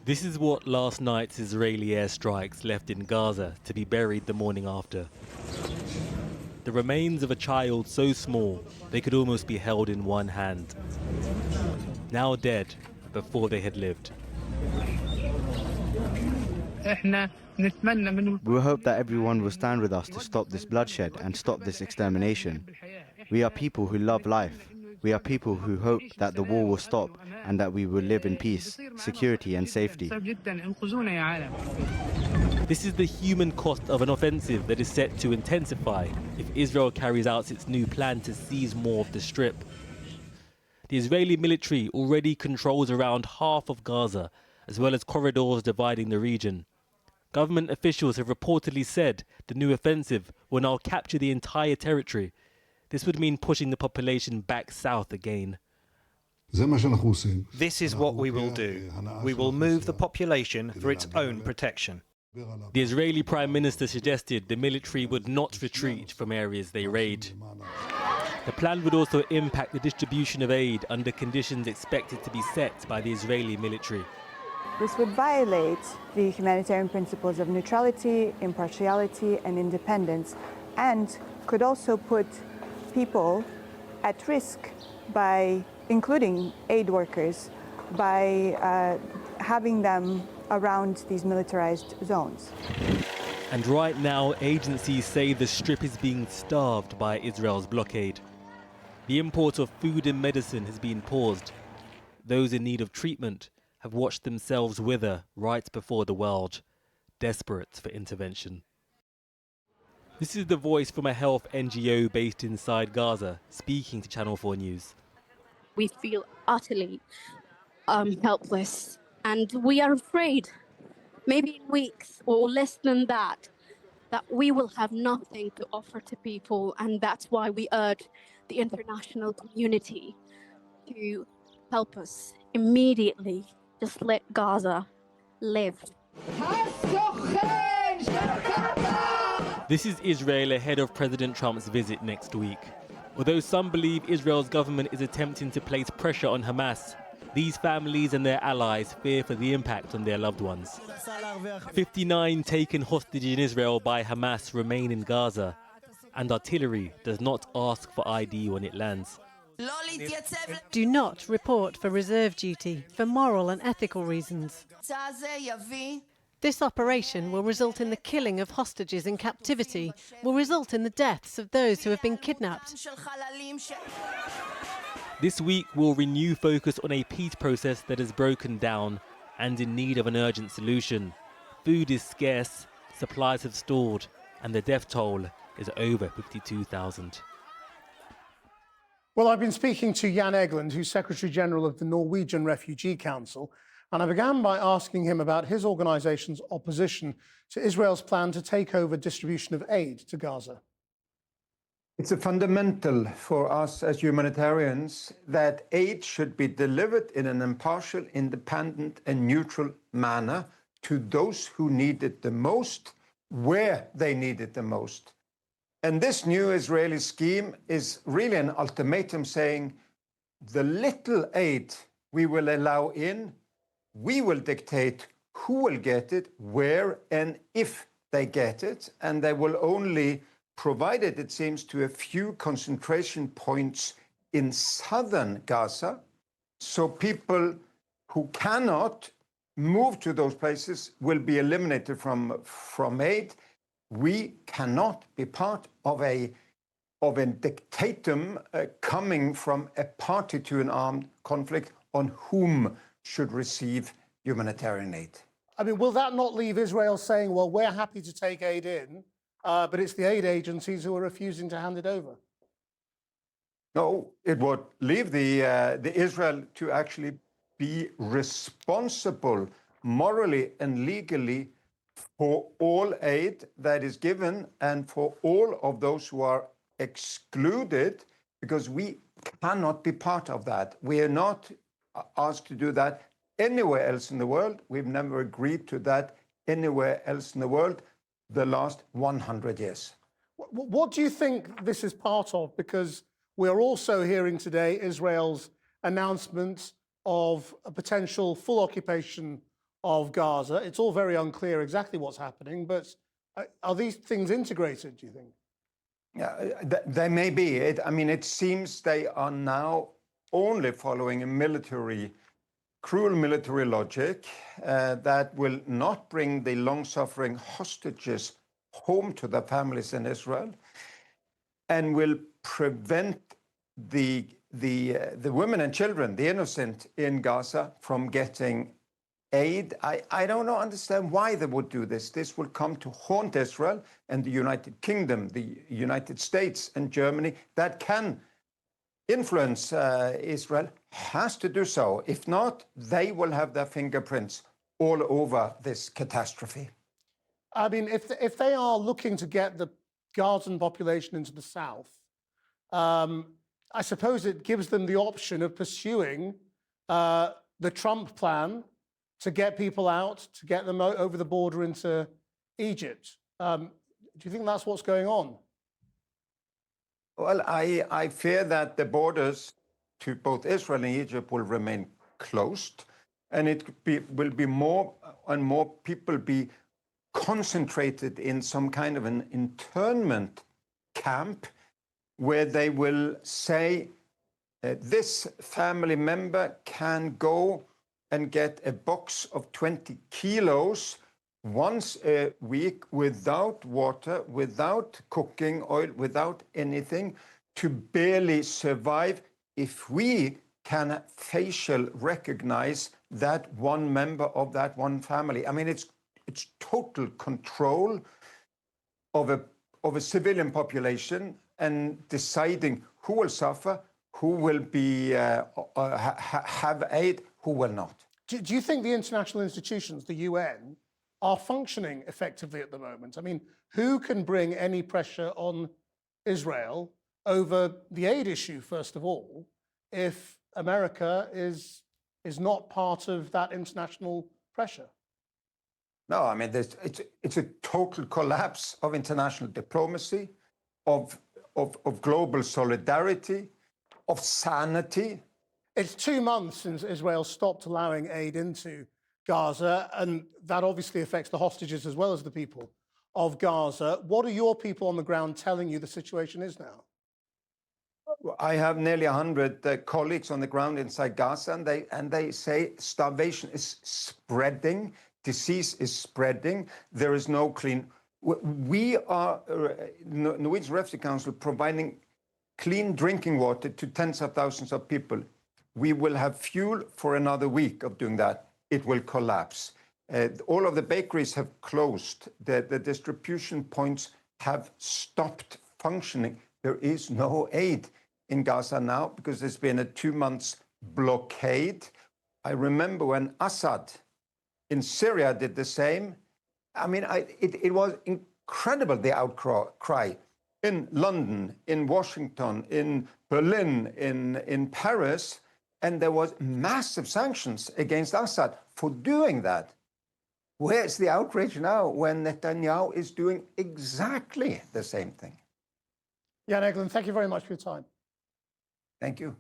This is what last night's Israeli airstrikes left in Gaza to be buried the morning after. The remains of a child so small they could almost be held in one hand. Now dead before they had lived. We hope that everyone will stand with us to stop this bloodshed and stop this extermination. We are people who love life. We are people who hope that the war will stop and that we will live in peace, security and safety. This is the human cost of an offensive that is set to intensify if Israel carries out its new plan to seize more of the Strip. The Israeli military already controls around half of Gaza, as well as corridors dividing the region. Government officials have reportedly said the new offensive will now capture the entire territory. This would mean pushing the population back south again. This is what we will do. We will move the population for its own protection. The Israeli Prime Minister suggested the military would not retreat from areas they raid. The plan would also impact the distribution of aid under conditions expected to be set by the Israeli military. This would violate the humanitarian principles of neutrality, impartiality and independence, and could also put people at risk by including aid workers, by having them around these militarized zones. And right now, agencies say the Strip is being starved by Israel's blockade. The import of food and medicine has been paused. Those in need of treatment have watched themselves wither right before the world, desperate for intervention. This is the voice from a health NGO based inside Gaza, speaking to Channel 4 News. We feel utterly helpless, and we are afraid, maybe in weeks or less than that we will have nothing to offer to people, and that's why we urge the international community to help us immediately. Just let Gaza live. This is Israel ahead of President Trump's visit next week. Although some believe Israel's government is attempting to place pressure on Hamas, these families and their allies fear for the impact on their loved ones. 59 taken hostage in Israel by Hamas remain in Gaza, and artillery does not ask for ID when it lands. Do not report for reserve duty for moral and ethical reasons. This operation will result in the killing of hostages in captivity, will result in the deaths of those who have been kidnapped. This week will renew focus on a peace process that has broken down and in need of an urgent solution. Food is scarce, supplies have stalled, and the death toll is over 52,000. Well, I've been speaking to Jan Egeland, who's Secretary General of the Norwegian Refugee Council, and I began by asking him about his organisation's opposition to Israel's plan to take over distribution of aid to Gaza. It's a fundamental for us as humanitarians that aid should be delivered in an impartial, independent and neutral manner to those who need it the most, where they need it the most. And this new Israeli scheme is really an ultimatum saying the little aid we will allow in, we will dictate who will get it, where and if they get it, and they will only provide it, it seems, to a few concentration points in southern Gaza. So people who cannot move to those places will be eliminated from aid. We cannot be part of a dictatum coming from a party to an armed conflict on whom should receive humanitarian aid. I mean, will that not leave Israel saying, well, we're happy to take aid in, but it's the aid agencies who are refusing to hand it over? No, it would leave the Israel to actually be responsible morally and legally for all aid that is given and for all of those who are excluded, because we cannot be part of that. We are not asked to do that anywhere else in the world. We've never agreed to that anywhere else in the world the last 100 years. What do you think this is part of? Because we're also hearing today Israel's announcement of a potential full occupation of Gaza. It's all very unclear exactly what's happening, but are these things integrated, do you think? Yeah, they may be. I mean, it seems they are now only following a cruel military logic that will not bring the long-suffering hostages home to their families in Israel, and will prevent the women and children, the innocent in Gaza, from getting aid. I don't understand why they would do this. This will come to haunt Israel and the United Kingdom, the United States and Germany that can influence Israel, has to do so. If not, they will have their fingerprints all over this catastrophe. I mean, if they are looking to get the Gazan population into the south, I suppose it gives them the option of pursuing the Trump plan to get people out, to get them over the border into Egypt. Do you think that's what's going on? Well, I fear that the borders to both Israel and Egypt will remain closed, and will be more and more people be concentrated in some kind of an internment camp where they will say this family member can go and get a box of 20 kilos once a week without water, without cooking oil, without anything, to barely survive if we can facial recognize that one member of that one family. I mean, it's total control of a civilian population and deciding who will suffer, who will be have aid, who will not. Do you think the international institutions, the UN, are functioning effectively at the moment? I mean, who can bring any pressure on Israel over the aid issue, first of all, if America is not part of that international pressure? No, I mean, it's a total collapse of international diplomacy, of global solidarity, of sanity. It's 2 months since Israel stopped allowing aid into Gaza, and that obviously affects the hostages as well as the people of Gaza. What are your people on the ground telling you the situation is now? I have nearly 100 colleagues on the ground inside Gaza, and they say starvation is spreading, disease is spreading, there is no clean. We are, Norwegian Refugee Council, providing clean drinking water to tens of thousands of people. We will have fuel for another week of doing that. It will collapse. All of the bakeries have closed. The distribution points have stopped functioning. There is no aid in Gaza now because there's been a 2 months blockade. I remember when Assad in Syria did the same. I mean, it was incredible, the outcry in London, in Washington, in Berlin, in Paris, and there was massive sanctions against Assad for doing that. Where's the outrage now when Netanyahu is doing exactly the same thing? Jan Egeland, thank you very much for your time. Thank you.